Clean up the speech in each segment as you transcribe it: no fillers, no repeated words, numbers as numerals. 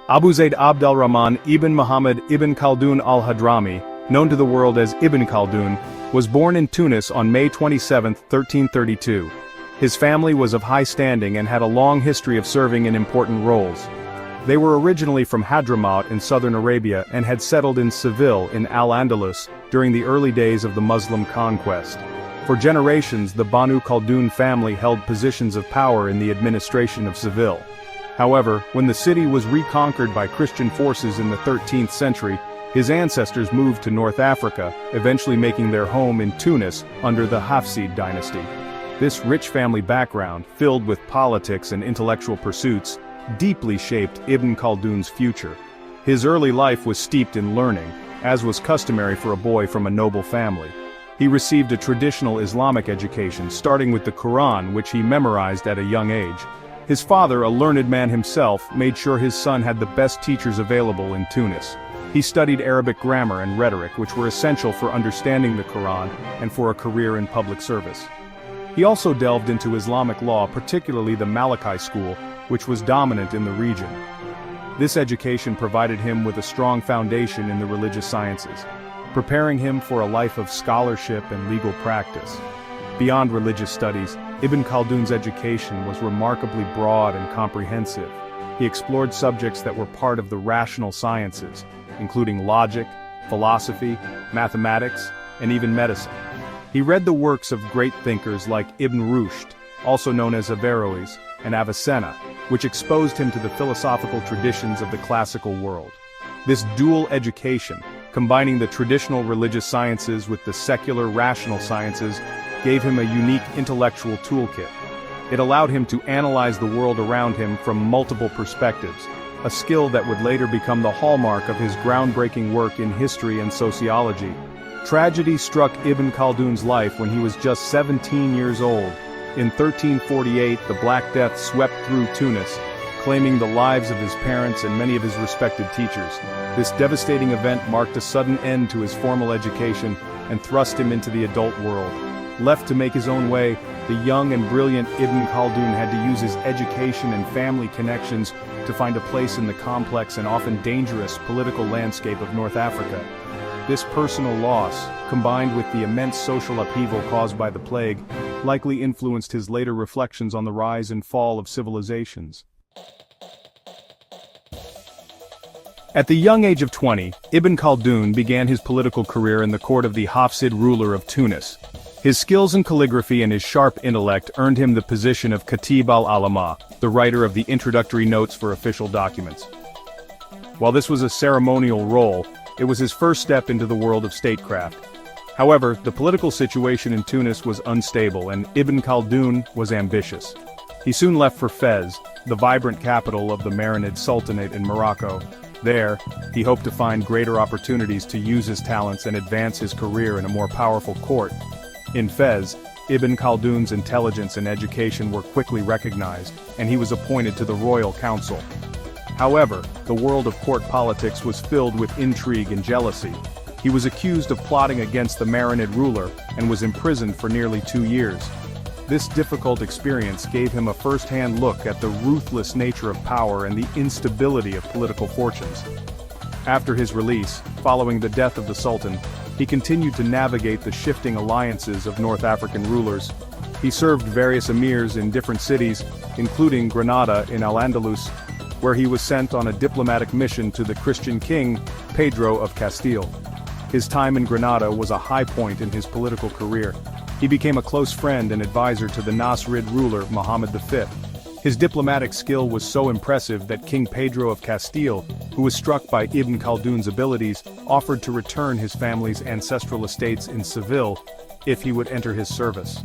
Abu Zayd Abd al-Rahman ibn Muhammad ibn Khaldun al-Hadrami, known to the world as Ibn Khaldun, was born in Tunis on May 27, 1332. His family was of high standing and had a long history of serving in important roles. They were originally from Hadramaut in southern Arabia and had settled in Seville in Al-Andalus during the early days of the Muslim conquest. For generations, the Banu Khaldun family held positions of power in the administration of Seville. However, when the city was reconquered by Christian forces in the 13th century, his ancestors moved to North Africa, eventually making their home in Tunis under the Hafsid dynasty. This rich family background, filled with politics and intellectual pursuits, deeply shaped Ibn Khaldun's future. His early life was steeped in learning, as was customary for a boy from a noble family. He received a traditional Islamic education, starting with the Quran, which he memorized at a young age. His father, a learned man himself, made sure his son had the best teachers available in Tunis. He studied Arabic grammar and rhetoric, which were essential for understanding the Quran and for a career in public service. He also delved into Islamic law, particularly the Maliki school, which was dominant in the region. This education provided him with a strong foundation in the religious sciences, preparing him for a life of scholarship and legal practice. Beyond religious studies, Ibn Khaldun's education was remarkably broad and comprehensive. He explored subjects that were part of the rational sciences, including logic, philosophy, mathematics, and even medicine. He read the works of great thinkers like Ibn Rushd, also known as Averroes, and Avicenna, which exposed him to the philosophical traditions of the classical world. This dual education, combining the traditional religious sciences with the secular rational sciences, gave him a unique intellectual toolkit. It allowed him to analyze the world around him from multiple perspectives, a skill that would later become the hallmark of his groundbreaking work in history and sociology. Tragedy struck Ibn Khaldun's life when he was just 17 years old. In 1348, the Black Death swept through Tunis, claiming the lives of his parents and many of his respected teachers. This devastating event marked a sudden end to his formal education and thrust him into the adult world. Left to make his own way, the young and brilliant Ibn Khaldun had to use his education and family connections to find a place in the complex and often dangerous political landscape of North Africa. This personal loss, combined with the immense social upheaval caused by the plague, likely influenced his later reflections on the rise and fall of civilizations. At the young age of 20, Ibn Khaldun began his political career in the court of the Hafsid ruler of Tunis. His skills in calligraphy and his sharp intellect earned him the position of Katib al-Alama, the writer of the introductory notes for official documents. While this was a ceremonial role, it was his first step into the world of statecraft. However, the political situation in Tunis was unstable and Ibn Khaldun was ambitious. He soon left for Fez, the vibrant capital of the Marinid Sultanate in Morocco. There, he hoped to find greater opportunities to use his talents and advance his career in a more powerful court. In Fez, Ibn Khaldun's intelligence and education were quickly recognized, and he was appointed to the royal council. However, the world of court politics was filled with intrigue and jealousy. He was accused of plotting against the Marinid ruler and was imprisoned for nearly 2 years. This difficult experience gave him a first-hand look at the ruthless nature of power and the instability of political fortunes. After his release, following the death of the Sultan, he continued to navigate the shifting alliances of North African rulers. He served various emirs in different cities, including Granada in Al-Andalus, where he was sent on a diplomatic mission to the Christian king, Pedro of Castile. His time in Granada was a high point in his political career. He became a close friend and advisor to the Nasrid ruler Muhammad V. His diplomatic skill was so impressive that King Pedro of Castile, who was struck by Ibn Khaldun's abilities, offered to return his family's ancestral estates in Seville if he would enter his service.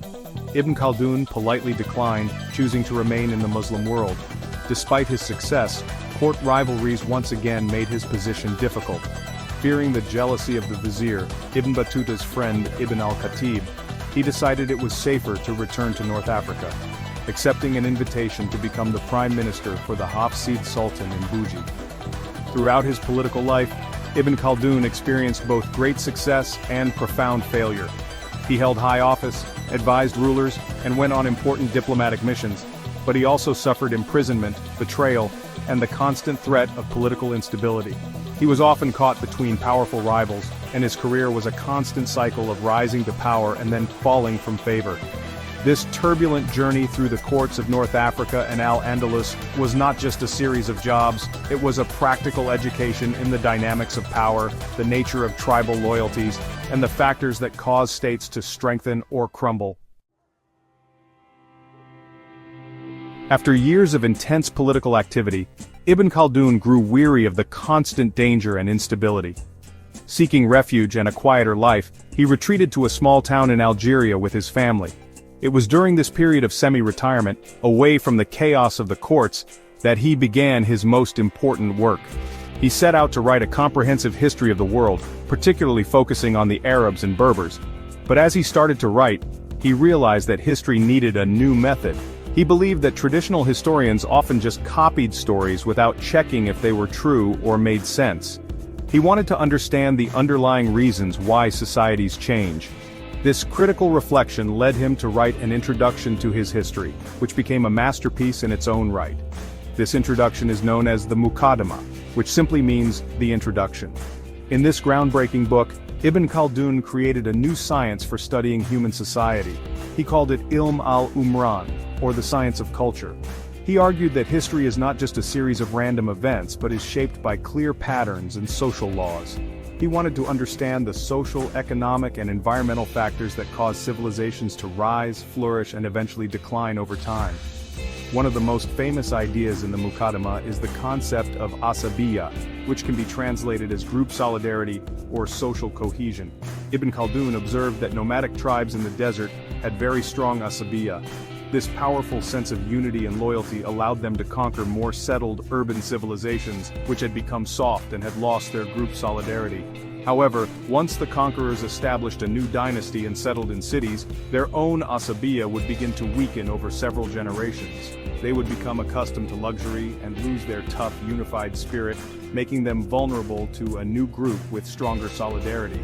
Ibn Khaldun politely declined, choosing to remain in the Muslim world. Despite his success, court rivalries once again made his position difficult. Fearing the jealousy of the vizier, Ibn Battuta's friend Ibn al-Khatib, he decided it was safer to return to North Africa, accepting an invitation to become the prime minister for the Hafsid Sultan in Bougie. Throughout his political life, Ibn Khaldun experienced both great success and profound failure. He held high office, advised rulers, and went on important diplomatic missions, but he also suffered imprisonment, betrayal, and the constant threat of political instability. He was often caught between powerful rivals, and his career was a constant cycle of rising to power and then falling from favor. This turbulent journey through the courts of North Africa and Al-Andalus was not just a series of jobs, it was a practical education in the dynamics of power, the nature of tribal loyalties, and the factors that cause states to strengthen or crumble. After years of intense political activity, Ibn Khaldun grew weary of the constant danger and instability. Seeking refuge and a quieter life, he retreated to a small town in Algeria with his family. It was during this period of semi-retirement, away from the chaos of the courts, that he began his most important work. He set out to write a comprehensive history of the world, particularly focusing on the Arabs and Berbers. But as he started to write, he realized that history needed a new method. He believed that traditional historians often just copied stories without checking if they were true or made sense. He wanted to understand the underlying reasons why societies change. This critical reflection led him to write an introduction to his history, which became a masterpiece in its own right. This introduction is known as the Muqaddimah, which simply means the introduction. In this groundbreaking book, Ibn Khaldun created a new science for studying human society. He called it Ilm al-Umran, or the science of culture. He argued that history is not just a series of random events but is shaped by clear patterns and social laws. He wanted to understand the social, economic, and environmental factors that cause civilizations to rise, flourish, and eventually decline over time. One of the most famous ideas in the Muqaddimah is the concept of asabiyya, which can be translated as group solidarity or social cohesion. Ibn Khaldun observed that nomadic tribes in the desert had very strong asabiyya. This powerful sense of unity and loyalty allowed them to conquer more settled urban civilizations, which had become soft and had lost their group solidarity. However, once the conquerors established a new dynasty and settled in cities, their own asabiyya would begin to weaken over several generations. They would become accustomed to luxury and lose their tough, unified spirit, making them vulnerable to a new group with stronger solidarity.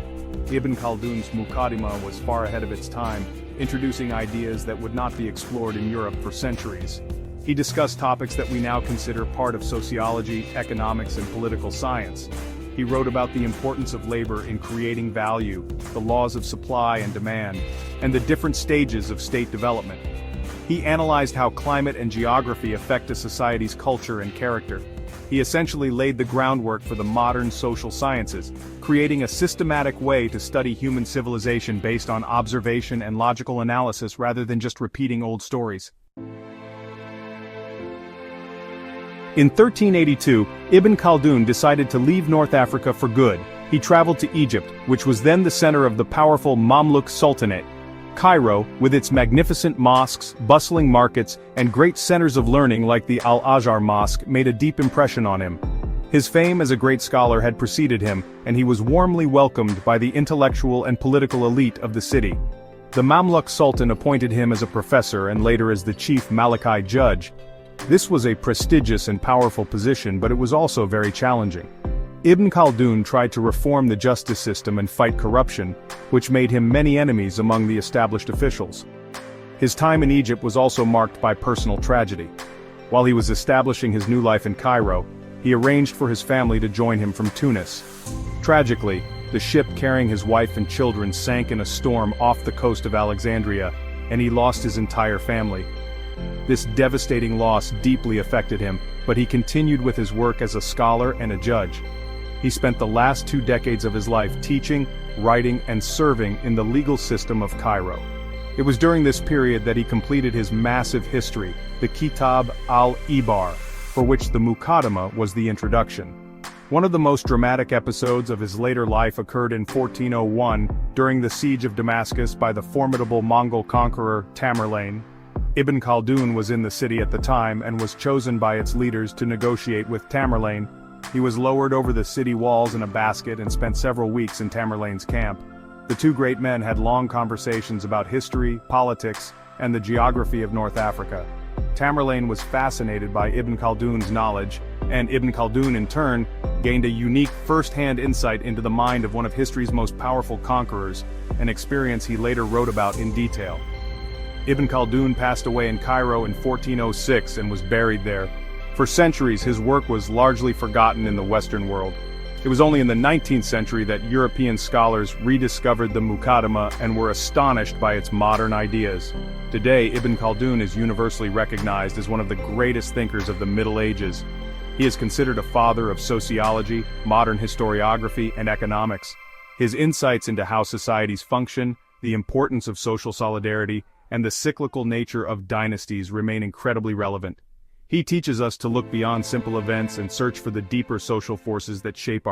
Ibn Khaldun's Muqaddimah was far ahead of its time, introducing ideas that would not be explored in Europe for centuries. He discussed topics that we now consider part of sociology, economics, and political science. He wrote about the importance of labor in creating value, the laws of supply and demand, and the different stages of state development. He analyzed how climate and geography affect a society's culture and character. He essentially laid the groundwork for the modern social sciences, creating a systematic way to study human civilization based on observation and logical analysis rather than just repeating old stories. In 1382, Ibn Khaldun decided to leave North Africa for good. He traveled to Egypt, which was then the center of the powerful Mamluk Sultanate. Cairo, with its magnificent mosques, bustling markets, and great centers of learning like the Al-Azhar Mosque, made a deep impression on him. His fame as a great scholar had preceded him, and he was warmly welcomed by the intellectual and political elite of the city. The Mamluk Sultan appointed him as a professor and later as the chief Maliki judge. This was a prestigious and powerful position, but it was also very challenging. Ibn Khaldun tried to reform the justice system and fight corruption, which made him many enemies among the established officials. His time in Egypt was also marked by personal tragedy. While he was establishing his new life in Cairo, he arranged for his family to join him from Tunis. Tragically, the ship carrying his wife and children sank in a storm off the coast of Alexandria, and he lost his entire family. This devastating loss deeply affected him, but he continued with his work as a scholar and a judge. He spent the last 2 decades of his life teaching, writing, and serving in the legal system of Cairo. It was during this period that he completed his massive history, the Kitab al-Ibar, for which the Muqaddimah was the introduction. One of the most dramatic episodes of his later life occurred in 1401, during the siege of Damascus by the formidable Mongol conqueror Tamerlane. Ibn Khaldun was in the city at the time and was chosen by its leaders to negotiate with Tamerlane. He was lowered over the city walls in a basket and spent several weeks in Tamerlane's camp. The two great men had long conversations about history, politics, and the geography of North Africa. Tamerlane was fascinated by Ibn Khaldun's knowledge, and Ibn Khaldun in turn gained a unique first-hand insight into the mind of one of history's most powerful conquerors, an experience he later wrote about in detail. Ibn Khaldun passed away in Cairo in 1406 and was buried there. For centuries, his work was largely forgotten in the Western world. It was only in the 19th century that European scholars rediscovered the Muqaddimah and were astonished by its modern ideas. Today, Ibn Khaldun is universally recognized as one of the greatest thinkers of the Middle Ages. He is considered a father of sociology, modern historiography, and economics. His insights into how societies function, the importance of social solidarity, and the cyclical nature of dynasties remain incredibly relevant. He teaches us to look beyond simple events and search for the deeper social forces that shape our